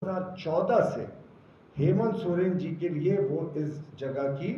2014 से हेमंत सोरेन जी के लिए वो इस जगह की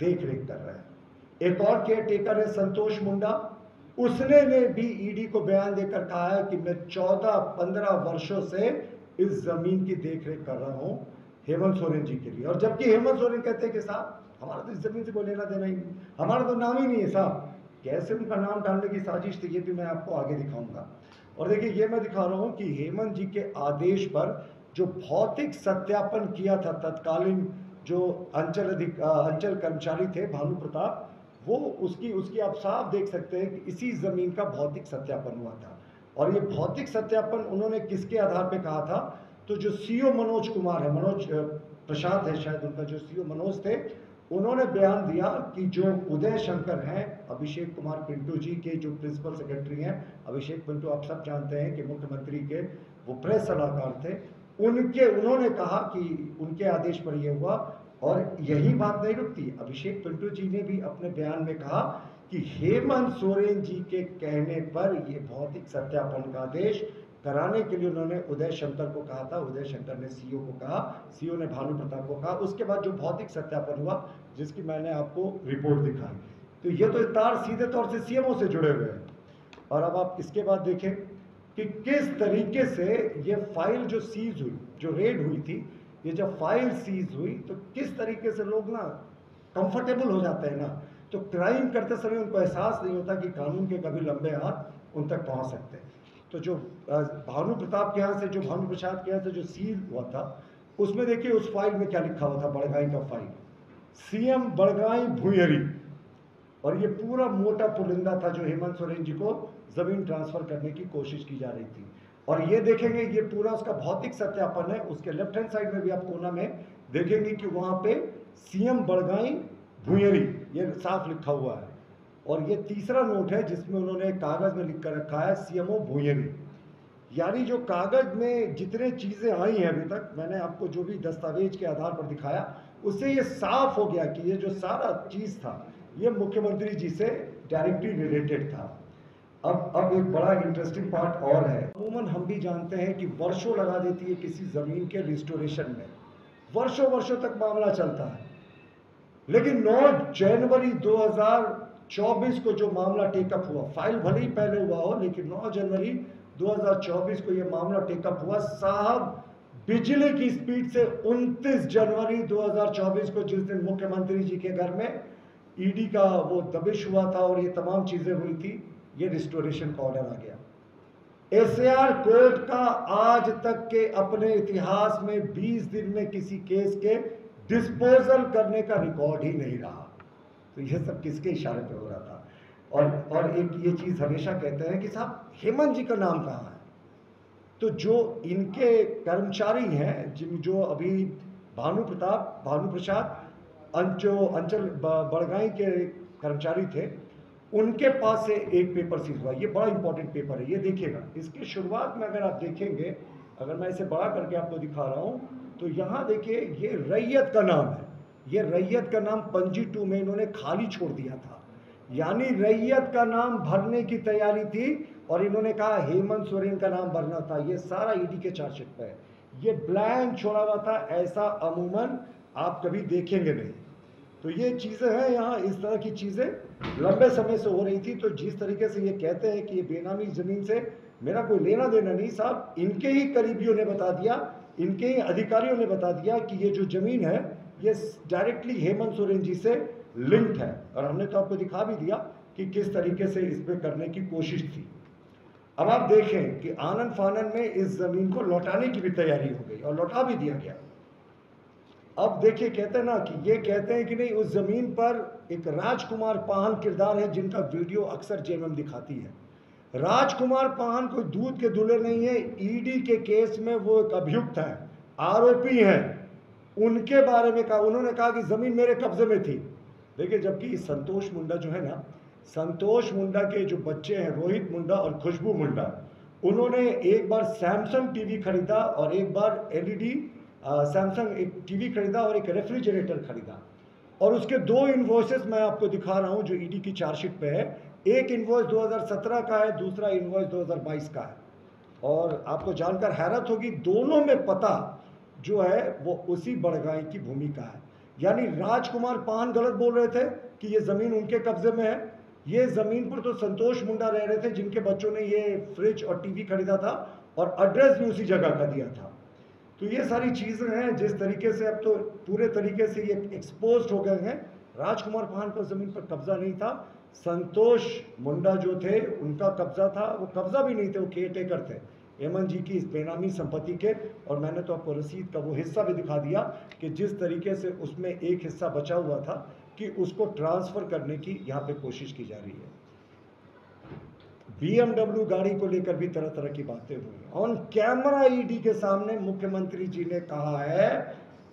देख रेख कर रहे हैं। एक और केयर टेकर है संतोष मुंडा, उसने ने भी ईडी को बयान देकर कहा है कि मैं 14-15 वर्षों से इस जमीन की देख रेख कर रहा हूं हेमंत सोरेन जी के लिए। और जबकि हेमंत सोरेन कहते हैं कि साहब हमारा तो इस जमीन से कोई लेना देना ही नहीं, हमारा तो नाम ही नहीं है साहब। कैसे उनका नाम डालने की साजिश थी ये भी मैं आपको आगे दिखाऊंगा। और देखिए ये मैं दिखा रहा हूं कि हेमंत जी के आदेश पर जो भौतिक सत्यापन किया था तत्कालीन जो अंचल कर्मचारी थे भानु प्रताप, वो उसकी आप साफ देख सकते हैं कि इसी जमीन का भौतिक सत्यापन हुआ था। और ये भौतिक सत्यापन उन्होंने किसके आधार पे कहा था? तो जो सीओ मनोज कुमार है, मनोज प्रसाद है शायद उनका, जो सीओ मनोज थे, उन्होंने बयान दिया कि जो उदय शंकर हैं, अभिषेक कुमार पिंटू जी के जो प्रिंसिपल सेक्रेटरी हैं, अभिषेक पिंटू आप सब जानते हैं कि मुख्यमंत्री के वो प्रेस सलाहकार थे, उन्होंने कहा कि उनके आदेश पर यह हुआ। और यही बात नहीं रुकती, अभिषेक पिंटू जी ने भी अपने बयान में कहा कि हेमंत सोरेन जी के कहने पर यह भौतिक सत्यापन का आदेश कराने के लिए उन्होंने उदय शंकर को कहा था। उदय शंकर ने सीओ को कहा, सीओ ने भानु प्रताप को कहा। उसके बाद जो भौतिक सत्यापन हुआ जिसकी मैंने आपको रिपोर्ट दिखाई, तो ये तो तार सीधे तौर से सीएमओ से जुड़े हुए हैं। और अब आप इसके बाद देखें कि किस तरीके से ये फाइल जो सीज हुई, जो रेड हुई थी, ये जब फाइल सीज हुई तो किस तरीके से लोग ना कंफर्टेबल हो जाते हैं ना, तो क्राइम करते समय उनको एहसास नहीं होता कि कानून के कभी लंबे हाथ उन तक पहुंच सकते हैं। तो जो भानु प्रताप के यहाँ से, जो भानु प्रसाद के यहाँ से जो सील हुआ था, उसमें देखिए उस फाइल में क्या लिखा हुआ था, बड़गाई का फाइल, सीएम बड़गाई भुयरी। और ये पूरा मोटा पुलिंदा था जो हेमंत सोरेन जी को जमीन ट्रांसफर करने की कोशिश की जा रही थी। और ये देखेंगे ये पूरा उसका भौतिक सत्यापन है। उसके लेफ्ट हैंड साइड में भी आप कोना में देखेंगे कि वहां पे सीएम बड़गाई भुयरी ये साफ लिखा हुआ है। और ये तीसरा नोट है जिसमें उन्होंने कागज में लिख कर रखा है सीएमओ भुयरी। यानी जो कागज में जितने चीजें आई हैं अभी तक, मैंने आपको जो भी दस्तावेज के आधार पर दिखाया, उससे ये साफ हो गया कि ये जो सारा चीज था ये मुख्यमंत्री जी से डायरेक्टली रिलेटेड था। अब एक बड़ा इंटरेस्टिंग पार्ट और है। अमूमन हम भी जानते हैं कि वर्षों लगा देती है किसी जमीन के रिस्टोरेशन में, वर्षों तक मामला चलता है। लेकिन 9 जनवरी 2024 को जो मामला टेकअप हुआ, फाइल भले ही पहले हुआ हो, लेकिन 9 जनवरी 2024 को यह मामला टेकअप हुआ। साहब बिजली की स्पीड से 29 जनवरी 2024 को, जिस दिन मुख्यमंत्री जी के घर में ईडी का वो दबिश हुआ था और ये तमाम चीजें हुई थी, ये रिस्टोरेशन का ऑर्डर आ गया। एसआर कोर्ट का आज तक के अपने इतिहास में 20 दिन में किसी केस के डिस्पोजल करने का रिकॉर्ड ही नहीं रहा। तो ये सब किसके इशारे पे हो रहा था? और एक ये चीज हमेशा कहते हैं कि साहब हेमंत जी का नाम कहाँ है? तो जो इनके कर्मचारी हैं, जो अभी भानु प्रसाद अंचल बड़गाई के कर्मचारी थे, उनके पास से एक पेपर सीज हुआ। ये बड़ा इंपॉर्टेंट पेपर है, ये देखिएगा। इसकी शुरुआत में अगर आप देखेंगे, अगर मैं इसे बड़ा करके आपको दिखा रहा हूं, तो यहां देखिए ये रैयत का नाम है। ये रैयत का नाम पंजी 2 में इन्होंने खाली छोड़ दिया था, यानी रैयत का नाम भरने की तैयारी थी और इन्होंने कहा हेमंत सोरेन का नाम भरना था। ये सारा ईडी के चार्जशीट पे है, ये ब्लैंक छोड़ा हुआ था। ऐसा अमूमन आप कभी देखेंगे नहीं। तो ये चीजें हैं, यहाँ इस तरह की चीजें लंबे समय से हो रही थी। तो जिस तरीके से ये कहते हैं कि ये बेनामी जमीन से मेरा कोई लेना देना नहीं, साहब इनके ही करीबियों ने बता दिया, इनके ही अधिकारियों ने बता दिया कि ये जो जमीन है ये डायरेक्टली हेमंत सोरेन जी से लिंक्ड है। और हमने तो आपको दिखा भी दिया कि किस तरीके से इस पे करने की कोशिश थी। अब आप देखें कि आनन फानन में इस जमीन को लौटाने की भी तैयारी हो गई और लौटा भी दिया गया। अब देखिए कहते हैं ना कि ये कहते हैं कि नहीं, उस जमीन पर एक राजकुमार पाहन किरदार है जिनका वीडियो अक्सर जेएमएम दिखाती है। राजकुमार पाहन कोई दूध के दूल्हे नहीं है, ईडी के केस में वो एक अभियुक्त है, आरोपी हैं। उनके बारे में कहा, उन्होंने कहा कि जमीन मेरे कब्जे में थी। देखिए जबकि संतोष मुंडा जो है ना, संतोष मुंडा के जो बच्चे हैं रोहित मुंडा और खुशबू मुंडा, उन्होंने एक बार सैमसंग टीवी खरीदा और एक बार एलईडी सैमसंग एक टीवी खरीदा और एक रेफ्रिजरेटर खरीदा। और उसके 2 इनवॉइसेस मैं आपको दिखा रहा हूं जो ईडी की चार्जशीट पे है। एक इनवॉइस 2017 का है, दूसरा इनवॉइस 2022 का है। और आपको जानकर हैरत होगी, दोनों में पता जो है वो उसी बड़गाई की भूमि का है। यानी राजकुमार पान गलत बोल रहे थे कि ये ज़मीन उनके कब्जे में है। ये ज़मीन पर तो संतोष मुंडा रह रहे थे, जिनके बच्चों ने ये फ्रिज और टीवी खरीदा था, और एड्रेस भी उसी जगह का दिया था। तो ये सारी चीज़ें हैं जिस तरीके से अब तो पूरे तरीके से ये एक्सपोज हो गए हैं। राजकुमार पान पर ज़मीन पर कब्जा नहीं था, संतोष मुंडा जो थे उनका कब्जा था। वो कब्जा भी नहीं थे, वो केयर टेकर थे हेमंत जी की इस बेनामी संपत्ति के। और मैंने तो आपको रसीद का वो हिस्सा भी दिखा दिया कि जिस तरीके से उसमें एक हिस्सा बचा हुआ था कि उसको ट्रांसफ़र करने की यहाँ पे कोशिश की जा रही है। BMW गाड़ी को लेकर भी तरह तरह की बातें हुई। ऑन कैमरा ईडी के सामने मुख्यमंत्री जी ने कहा है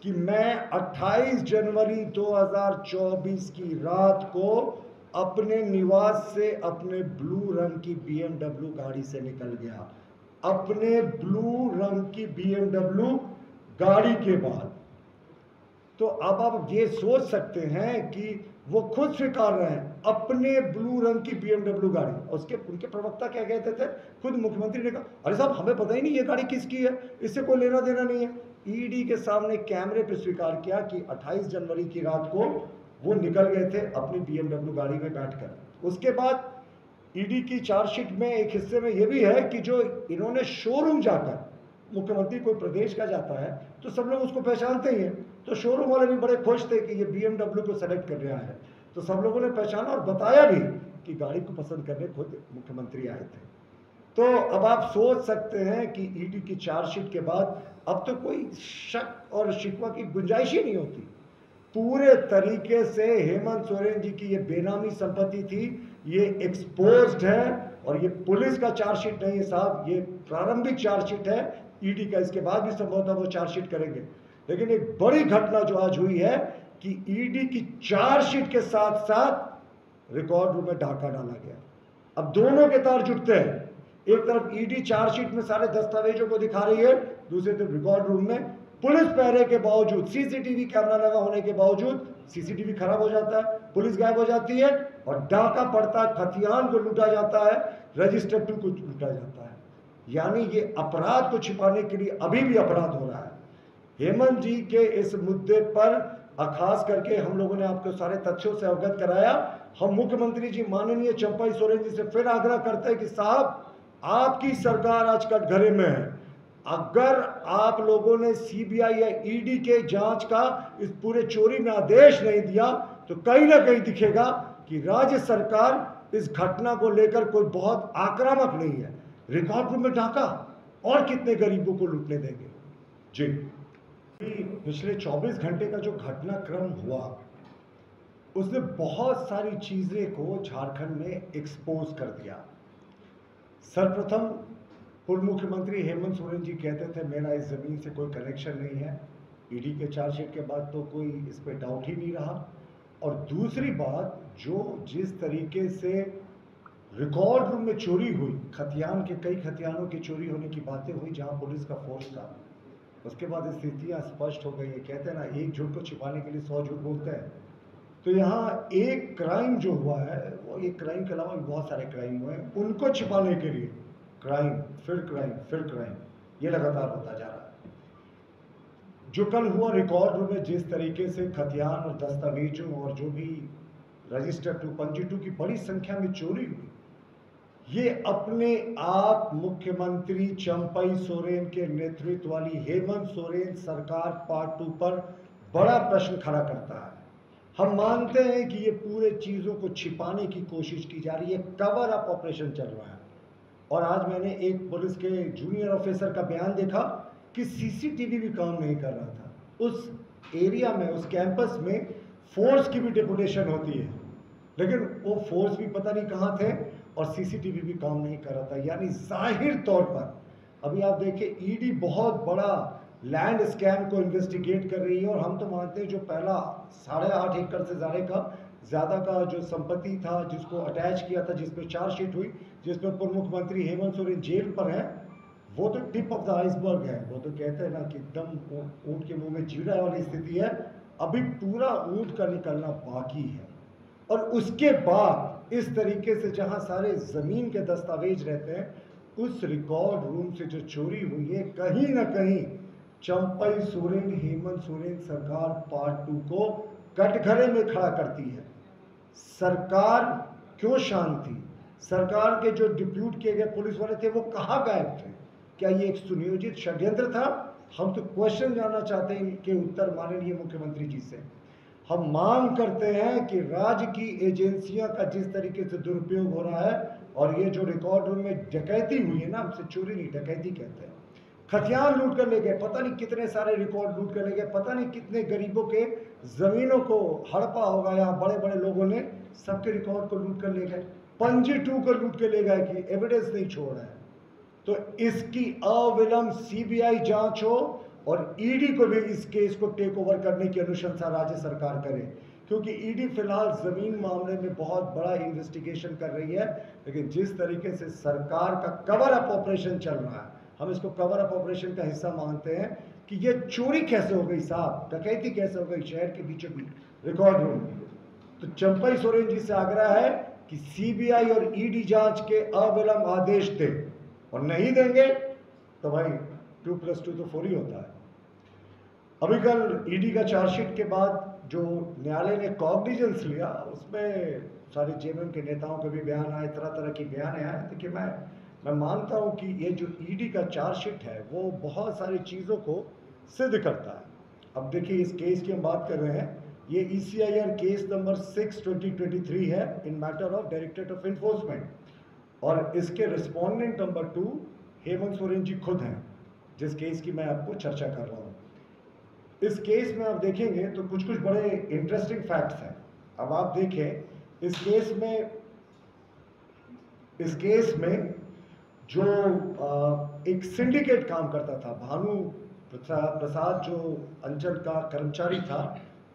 कि मैं 28 जनवरी 2024 की रात को अपने निवास से अपने ब्लू रंग की BMW गाड़ी से निकल गया। अपने ब्लू रंग की BMW गाड़ी के बाद तो अब आप ये सोच सकते हैं कि वो खुद स्वीकार रहे हैं अपने ब्लू रंग की BMW गाड़ी। उसके उनके प्रवक्ता क्या कहते थे, खुद मुख्यमंत्री ने कहा, अरे साहब हमें पता ही नहीं ये गाड़ी किसकी है, इससे कोई लेना देना नहीं है। ईडी के सामने कैमरे पे स्वीकार किया कि 28 जनवरी की रात को वो निकल गए थे अपनी BMW गाड़ी में बैठकर। उसके बाद ईडी की चार्जशीट में एक हिस्से में ये भी है कि जो इन्होंने शोरूम जाकर, मुख्यमंत्री कोई प्रदेश का जाता है तो सब लोग उसको पहचानते ही हैं, तो शोरूम वाले भी बड़े खुश थे कि ये BMW को सेलेक्ट कर रहा है। तो सब लोगों ने पहचाना और बताया भी कि गाड़ी को पसंद करने खुद मुख्यमंत्री आए थे। तो अब आप सोच सकते हैं कि ईडी की चार्जशीट के बाद अब तो कोई शक और शिकवा की गुंजाइश ही नहीं होती। पूरे तरीके से हेमंत सोरेन जी की ये बेनामी संपत्ति थी, ये एक्सपोज्ड है। और ये पुलिस का चार्जशीट नहीं है साहब, ये प्रारंभिक चार्जशीट है ईडी का। इसके बाद भी संभवतः वो चार्जशीट करेंगे। लेकिन एक बड़ी घटना जो आज हुई है कि ईडी की चार्जशीट के साथ साथ रिकॉर्ड रूम में डाका डाला गया। अब दोनों के तार जुटते हैं, एक तरफ ईडी चार्जशीट में सारे दस्तावेजों को दिखा रही है, दूसरी तरफ रिकॉर्ड रूम में पुलिस पहरे के बावजूद, सीसीटीवी कैमरा लगा होने के बावजूद सीसीटीवी खराब हो जाता है, पुलिस गायब हो जाती है और डाका पड़ता है, खतियान को लूटा जाता है, रजिस्टर 2 को लूटा जाता है। यानी ये अपराध को छिपाने के लिए अभी भी अपराध हो रहा है। हेमंत जी के इस मुद्दे पर खास करके हम लोगों ने आपको सारे तथ्यों से अवगत कराया। हम मुख्यमंत्री जी माननीय चंपाई सोरेन जी से फिर आग्रह करते हैं कि साहब आपकी सरकार आज कटघरे में है। अगर आप लोगों ने सीबीआई या ईडी के जांच का इस पूरे चोरी में आदेश नहीं दिया तो कहीं ना कहीं दिखेगा कि राज्य सरकार इस घटना को लेकर कोई बहुत आक्रामक नहीं है। रिकॉर्ड रूम में डाका और कितने गरीबों को लूटने देंगे जी। पिछले 24 घंटे का जो घटनाक्रम हुआ उसने बहुत सारी चीजें को झारखंड में एक्सपोज कर दिया। सर्वप्रथम पूर्व मुख्यमंत्री हेमंत सोरेन जी कहते थे मेरा इस जमीन से कोई कनेक्शन नहीं है। ईडी के चार्जशीट के बाद तो कोई इस पे डाउट ही नहीं रहा। और दूसरी बात, जो जिस तरीके से रिकॉर्ड रूम में चोरी हुई, खतियान के कई खतियानों की चोरी होने की बातें हुई जहां पुलिस का फोर्स था, उसके बाद स्थितियां स्पष्ट हो गई है। कहते हैं ना, एक झूठ को छिपाने के लिए 100 झूठ बोलते हैं। तो यहाँ एक क्राइम जो हुआ है, वो एक क्राइम के अलावा बहुत सारे क्राइम हुए हैं, उनको छिपाने के लिए क्राइम फिर क्राइम फिर क्राइम, ये लगातार होता जा रहा है। जो कल हुआ रिकॉर्ड रूम में जिस तरीके से खतियान और दस्तावेजों और जो भी रजिस्टर 2 पंजी 2 की बड़ी संख्या में चोरी हुई, ये अपने आप मुख्यमंत्री चंपाई सोरेन के नेतृत्व वाली हेमंत सोरेन सरकार पार्ट 2 पर बड़ा प्रश्न खड़ा करता है। हम मानते हैं कि ये पूरे चीजों को छिपाने की कोशिश की जा रही है, कवर अप ऑपरेशन चल रहा है। और आज मैंने एक पुलिस के जूनियर ऑफिसर का बयान देखा कि सीसीटीवी भी काम नहीं कर रहा था। उस एरिया में, उस कैंपस में फोर्स की भी डेपुटेशन होती है, लेकिन वो फोर्स भी पता नहीं कहाँ थे और सीसीटीवी भी काम नहीं कर रहा था। यानी जाहिर तौर पर अभी आप देखिए ईडी बहुत बड़ा लैंड स्कैम को इन्वेस्टिगेट कर रही है। और हम तो मानते हैं जो पहला 8.5 एकड़ से ज़्यादा का जो संपत्ति था, जिसको अटैच किया था, जिसपे चार्जशीट हुई, जिसमें पूर्व मुख्यमंत्री हेमंत सोरेन जेल पर है, वो तो टिप ऑफ द आइसबर्ग है। वो तो कहते हैं ना कि एकदम ऊँट के मुंह में जीरा वाली स्थिति है। अभी पूरा ऊँट का निकलना बाकी है। और उसके बाद इस तरीके से जहां सारे जमीन के दस्तावेज रहते हैं, उस रिकॉर्ड रूम से जो चोरी हुई है, कहीं ना कहीं चंपई सोरेन, हेमंत सोरेन सरकार पार्ट 2 को कटघरे में खड़ा करती है। सरकार क्यों शांत थी? सरकार के जो डिप्यूट किए गए पुलिस वाले थे वो कहाँ गायब थे? क्या ये एक सुनियोजित षड्यंत्र था? हम तो क्वेश्चन जानना चाहते हैं इनके उत्तर माननीय मुख्यमंत्री जी से। हम मांग करते हैं कि राज्य की एजेंसियां का जिस तरीके से दुरुपयोग हो रहा है, और ये जो रिकॉर्ड रूम में डकैती हुई है ना, हमसे चोरी नहीं डकैती कहते हैं, खतियान लूट कर ले गए, पता नहीं कितने सारे रिकॉर्ड लूट कर ले गए, पता नहीं कितने गरीबों के जमीनों को हड़पा होगा, या बड़े बड़े लोगों ने सबके रिकॉर्ड को लूट कर ले गए, पंजी 2 को लूट कर ले गए कि एविडेंस नहीं छोड़ रहा है। तो इसकी अविलंब सीबीआई जांच हो और ईडी को भी इस केस को टेक ओवर करने की अनुशंसा राज्य सरकार करे, क्योंकि ईडी फिलहाल जमीन मामले में बहुत बड़ा इन्वेस्टिगेशन कर रही है। लेकिन जिस तरीके से सरकार का कवर अप ऑपरेशन चल रहा है, हम इसको कवर अप ऑपरेशन का हिस्सा मानते हैं कि ये चोरी कैसे हो गई साहब, डकैती कैसे हो गई शहर के बीचों बीच रिकॉर्ड रूम। तो चंपई सोरेन जी से आग्रह है कि सीबीआई और ईडी जांच के अविलंब आदेश दे, और नहीं देंगे तो भाई 2+2 तो 4 ही होता है। अभी कल ईडी का चार्जशीट के बाद जो न्यायालय ने कॉग्निजेंस लिया, उसमें सारे जेएमएम के नेताओं के भी बयान आए, तरह तरह की बयान आए। देखिए, मैं मानता हूं कि ये जो ईडी का चार्जशीट है वो बहुत सारी चीज़ों को सिद्ध करता है। अब देखिए, इस केस की हम बात कर रहे हैं, ये ECIR केस नंबर 6/2023 है इन matter of directorate of enforcement, और इसके रिस्पोंडेंट नंबर 2 हेमंत सोरेन जी खुद हैं, जिस केस की मैं आपको चर्चा कर रहा हूँ। इस केस में आप देखेंगे तो कुछ बड़े इंटरेस्टिंग फैक्ट्स हैं। अब आप देखें, इस केस में जो एक सिंडिकेट काम करता था, भानु प्रसाद जो अंचल का कर्मचारी था,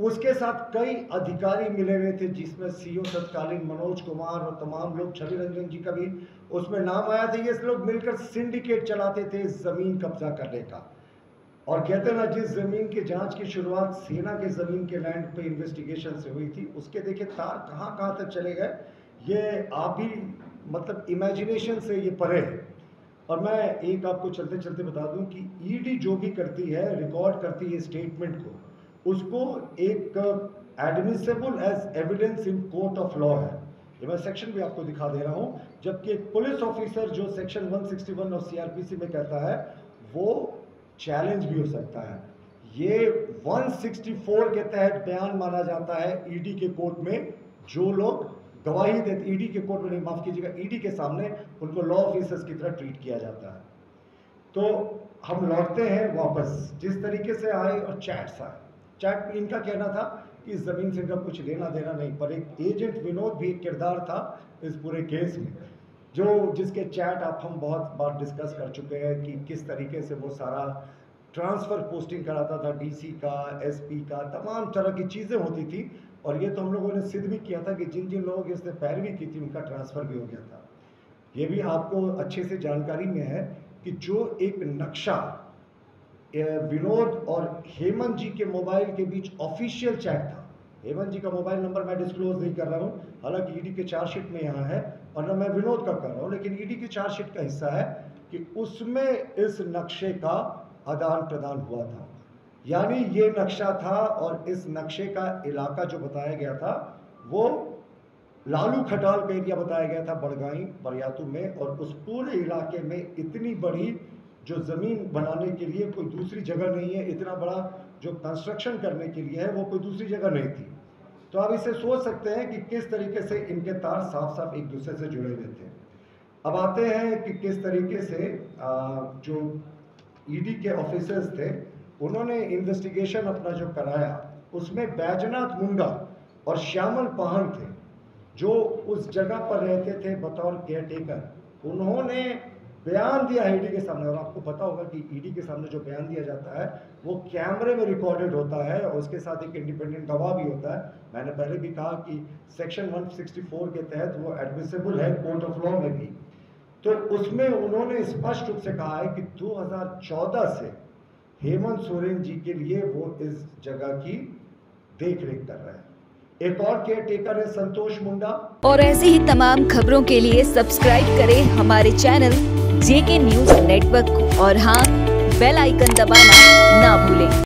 उसके साथ कई अधिकारी मिले हुए थे, जिसमें सीओ तत्कालीन मनोज कुमार और तमाम लोग, छवि रंजन जी का भी उसमें नाम आया था। ये लोग मिलकर सिंडिकेट चलाते थे जमीन कब्जा करने का। और कहते हैं ना, जिस जमीन की जांच की शुरुआत सेना के जमीन के लैंड पे इन्वेस्टिगेशन से हुई थी, उसके देखिए तार कहाँ तक चले गए, ये आप भी मतलब इमेजिनेशन से ये परे है। और मैं एक आपको चलते चलते बता दूं कि ईडी जो भी करती है, रिकॉर्ड करती है स्टेटमेंट को, उसको एक admissible as evidence in court of law है। ये मैं सेक्शन भी आपको दिखा दे रहा हूँ। जबकि एक पुलिस ऑफिसर जो सेक्शन 161 ऑफ CRPC में कहता है, वो चैलेंज भी हो सकता है। ये 164 के तहत बयान माना जाता है ईडी के कोर्ट में। जो लोग गवाही देते, ईडी के कोर्ट में नहीं, माफ कीजिएगा, ईडी के सामने उनको लॉ ऑफिसर्स की तरह ट्रीट किया जाता है। तो हम लौटते हैं वापस, जिस तरीके से आए और चैट्स आए, चैट इनका कहना था कि इस जमीन से इनका कुछ लेना देना नहीं, पर एक एजेंट विनोद भी एक किरदार था इस पूरे केस में, जिसके चैट हम बहुत बार डिस्कस कर चुके हैं कि किस तरीके से वो सारा ट्रांसफ़र पोस्टिंग कराता था, डीसी का, एसपी का, तमाम तरह की चीज़ें होती थी। और ये तो हम लोगों ने सिद्ध भी किया था कि जिन जिन लोगों की इसने पैरवी की थी, उनका ट्रांसफ़र भी हो गया था। ये भी आपको अच्छे से जानकारी में है कि जो एक नक्शा विनोद और हेमंत जी के मोबाइल के बीच ऑफिशियल चैट था। हेमंत जी का मोबाइल नंबर मैं डिस्क्लोज नहीं कर रहा हूँ, हालांकि ईडी के चार्जशीट में यहाँ है, और न मैं विनोद का कर रहा हूँ, लेकिन ईडी के चार्जशीट का हिस्सा है कि उसमें इस नक्शे का आदान प्रदान हुआ था। यानी ये नक्शा था, और इस नक्शे का इलाका जो बताया गया था वो लालू खटाल का एरिया बताया गया था, बड़गाई बरियातू में। और उस पूरे इलाके में इतनी बड़ी जो ज़मीन बनाने के लिए कोई दूसरी जगह नहीं है, इतना बड़ा जो कंस्ट्रक्शन करने के लिए है वो कोई दूसरी जगह नहीं थी। तो आप इसे सोच सकते हैं कि किस तरीके से इनके तार साफ साफ एक दूसरे से जुड़े हुए थे। अब आते हैं कि किस तरीके से जो ईडी के ऑफिसर्स थे, उन्होंने इन्वेस्टिगेशन अपना जो कराया, उसमें बैजनाथ मुंडा और श्यामल पाहन थे, जो उस जगह पर रहते थे बतौर केयरटेकर। उन्होंने बयान दिया ईडी के सामने, और आपको पता होगा कि ईडी के सामने जो बयान दिया जाता है वो कैमरे में रिकॉर्डेड होता है, और उसके साथ एक इंडिपेंडेंट गवाह भी होता है। मैंने पहले भी कहा कि सेक्शन 164 के तहत वो एडमिसिबल है कोर्ट ऑफ लॉ में भी। तो उसमें उन्होंने स्पष्ट रूप से कहा है कि 2014 से हेमंत सोरेन जी के लिए वो इस जगह की देख रेख कर रहे हैं। एक और केयर टेकर है संतोष मुंडा। और ऐसी ही तमाम खबरों के लिए सब्सक्राइब करें हमारे चैनल JK न्यूज नेटवर्क को और हाँ, बेल आइकन दबाना ना भूलें।